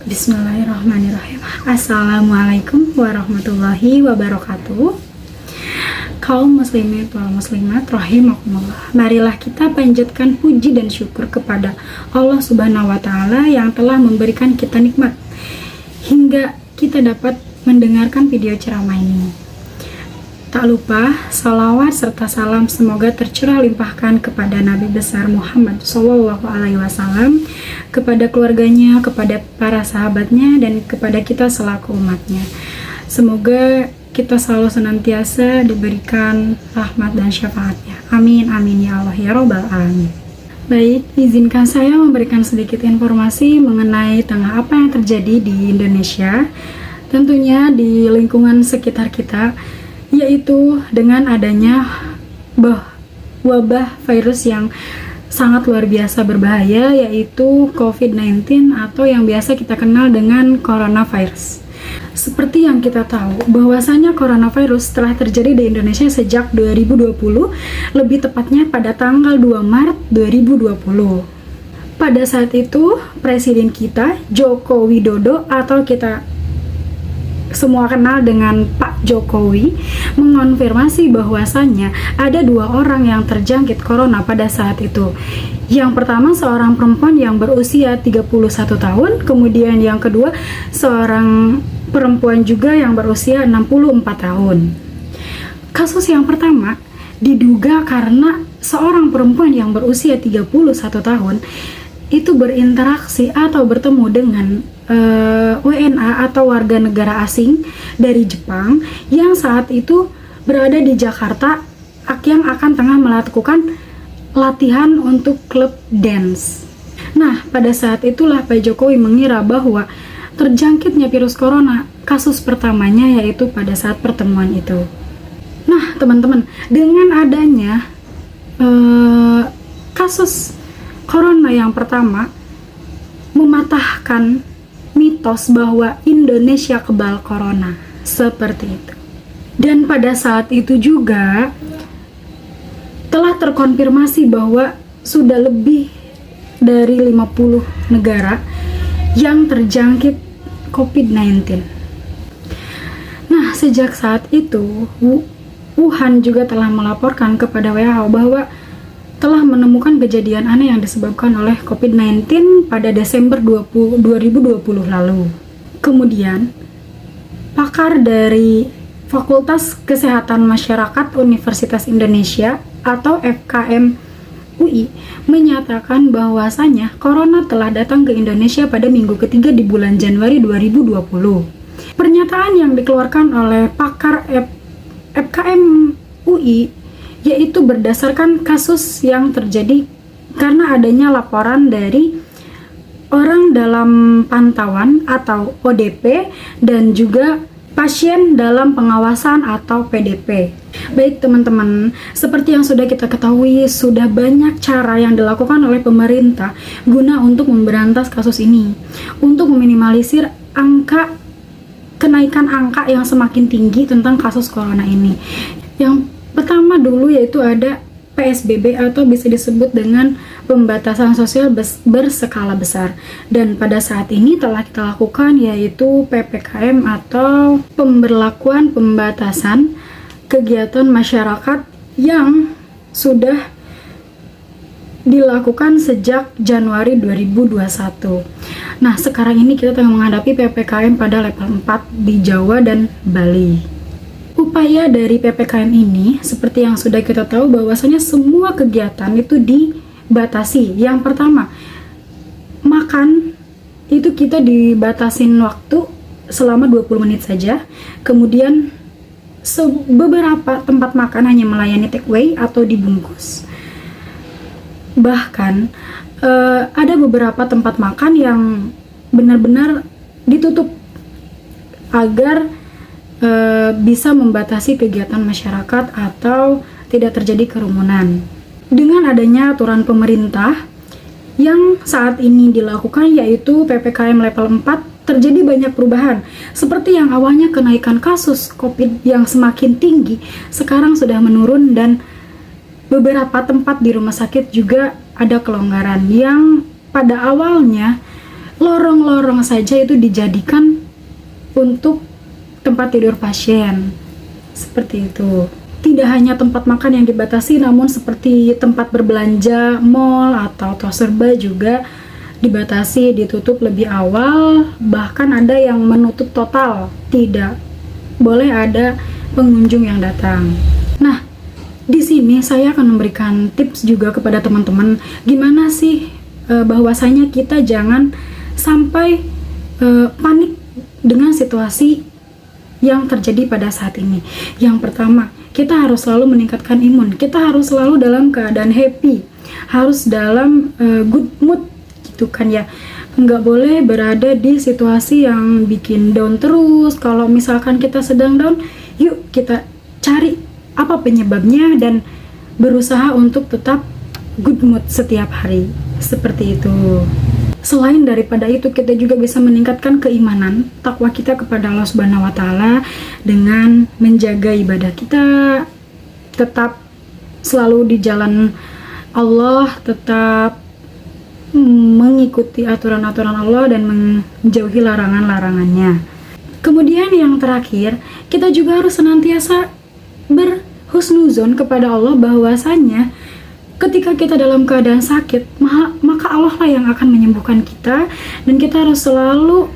Bismillahirrahmanirrahim. Assalamualaikum warahmatullahi wabarakatuh. Kaum muslimin wal muslimat rahimakumullah. Marilah kita panjatkan puji dan syukur kepada Allah Subhanahu wa taala yang telah memberikan kita nikmat hingga kita dapat mendengarkan video ceramah ini. Tak lupa salawat serta salam semoga tercurah limpahkan kepada Nabi besar Muhammad SAW, kepada keluarganya, kepada para sahabatnya, dan kepada kita selaku umatnya. Semoga kita selalu senantiasa diberikan rahmat dan syafaatnya. Amin amin ya Allah ya Rabbal alamin. Baik, izinkan saya memberikan sedikit informasi mengenai tengah apa yang terjadi di Indonesia, tentunya di lingkungan sekitar kita, yaitu dengan adanya wabah virus yang sangat luar biasa berbahaya, yaitu COVID-19 atau yang biasa kita kenal dengan coronavirus. Seperti yang kita tahu, bahwasanya coronavirus telah terjadi di Indonesia sejak 2020, lebih tepatnya pada tanggal 2 Maret 2020. Pada saat itu, Presiden kita, Joko Widodo, atau kita semua kenal dengan Pak Jokowi, mengonfirmasi bahwasannya ada 2 orang yang terjangkit corona pada saat itu. Yang pertama seorang perempuan yang berusia 31 tahun, kemudian yang kedua seorang perempuan juga yang berusia 64 tahun. Kasus yang pertama diduga karena seorang perempuan yang berusia 31 tahun itu berinteraksi atau bertemu dengan WNA atau warga negara asing dari Jepang yang saat itu berada di Jakarta, yang akan tengah melakukan latihan untuk klub dance. Nah, pada saat itulah Pak Jokowi mengira bahwa terjangkitnya virus corona kasus pertamanya yaitu pada saat pertemuan itu. Nah, teman-teman, dengan adanya kasus corona yang pertama mematahkan mitos bahwa Indonesia kebal corona, seperti itu. Dan pada saat itu juga telah terkonfirmasi bahwa sudah lebih dari 50 negara yang terjangkit COVID-19. Nah, sejak saat itu Wuhan juga telah melaporkan kepada WHO bahwa telah menemukan kejadian aneh yang disebabkan oleh COVID-19 pada Desember 2020 lalu. Kemudian, pakar dari Fakultas Kesehatan Masyarakat Universitas Indonesia atau FKM UI menyatakan bahwasanya corona telah datang ke Indonesia pada minggu ketiga di bulan Januari 2020. Pernyataan yang dikeluarkan oleh pakar FKM UI yaitu berdasarkan kasus yang terjadi karena adanya laporan dari orang dalam pantauan atau ODP dan juga pasien dalam pengawasan atau PDP. Baik teman-teman, seperti yang sudah kita ketahui, sudah banyak cara yang dilakukan oleh pemerintah guna untuk memberantas kasus ini, untuk meminimalisir kenaikan angka yang semakin tinggi tentang kasus corona ini. Yang pertama dulu yaitu ada PSBB atau bisa disebut dengan pembatasan sosial berskala besar, dan pada saat ini telah kita lakukan yaitu PPKM atau pemberlakuan pembatasan kegiatan masyarakat yang sudah dilakukan sejak Januari 2021. Nah, sekarang ini kita tengah menghadapi PPKM pada level 4 di Jawa dan Bali. Upaya dari PPKM ini, seperti yang sudah kita tahu bahwasanya semua kegiatan itu dibatasi. Yang pertama, makan itu kita dibatasin waktu selama 20 menit saja. Kemudian beberapa tempat makan hanya melayani take away atau dibungkus. Bahkan ada beberapa tempat makan yang benar-benar ditutup agar bisa membatasi kegiatan masyarakat atau tidak terjadi kerumunan. Dengan adanya aturan pemerintah yang saat ini dilakukan yaitu PPKM level 4, terjadi banyak perubahan. Seperti yang awalnya kenaikan kasus COVID yang semakin tinggi, sekarang sudah menurun dan beberapa tempat di rumah sakit juga ada kelonggaran yang pada awalnya lorong-lorong saja itu dijadikan untuk tempat tidur pasien. Seperti itu. Tidak hanya tempat makan yang dibatasi, namun seperti tempat berbelanja, mall atau toserba juga dibatasi, ditutup lebih awal, bahkan ada yang menutup total. Tidak boleh ada pengunjung yang datang. Nah, di sini saya akan memberikan tips juga kepada teman-teman, gimana sih bahwasanya kita jangan sampai panik dengan situasi yang terjadi pada saat ini. Yang pertama, kita harus selalu meningkatkan imun. Kita harus selalu dalam keadaan happy, harus dalam good mood gitu kan ya. Nggak boleh berada di situasi yang bikin down terus. Kalau misalkan kita sedang down, yuk kita cari apa penyebabnya dan berusaha untuk tetap good mood setiap hari. Seperti itu. Selain daripada itu, kita juga bisa meningkatkan keimanan, takwa kita kepada Allah Subhanahu wa Ta'ala dengan menjaga ibadah kita, tetap selalu di jalan Allah, tetap mengikuti aturan-aturan Allah dan menjauhi larangan-larangannya. Kemudian yang terakhir, kita juga harus senantiasa berhusnuzon kepada Allah bahwasanya ketika kita dalam keadaan sakit, maka Allah lah yang akan menyembuhkan kita, dan kita harus selalu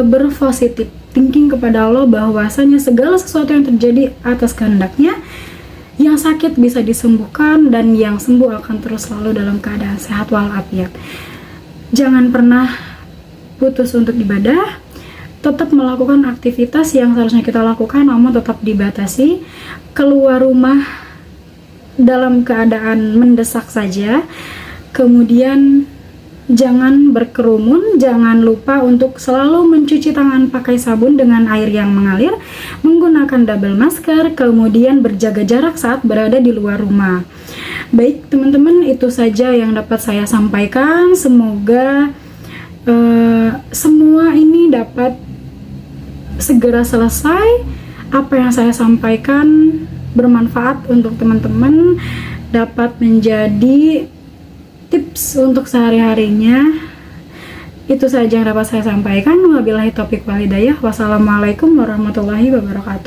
berpositif thinking kepada Allah bahwasanya segala sesuatu yang terjadi atas kehendaknya, yang sakit bisa disembuhkan dan yang sembuh akan terus selalu dalam keadaan sehat walafiat. Jangan pernah putus untuk ibadah, tetap melakukan aktivitas yang seharusnya kita lakukan namun tetap dibatasi, keluar rumah dalam keadaan mendesak saja, kemudian jangan berkerumun, jangan lupa untuk selalu mencuci tangan pakai sabun dengan air yang mengalir, menggunakan double masker, kemudian berjaga jarak saat berada di luar rumah. Baik teman-teman, itu saja yang dapat saya sampaikan. Semoga semua ini dapat segera selesai. Apa yang saya sampaikan bermanfaat untuk teman-teman, dapat menjadi tips untuk sehari-harinya. Itu saja yang dapat saya sampaikan. Wabillahi taufiq wal hidayah. Wassalamualaikum warahmatullahi wabarakatuh.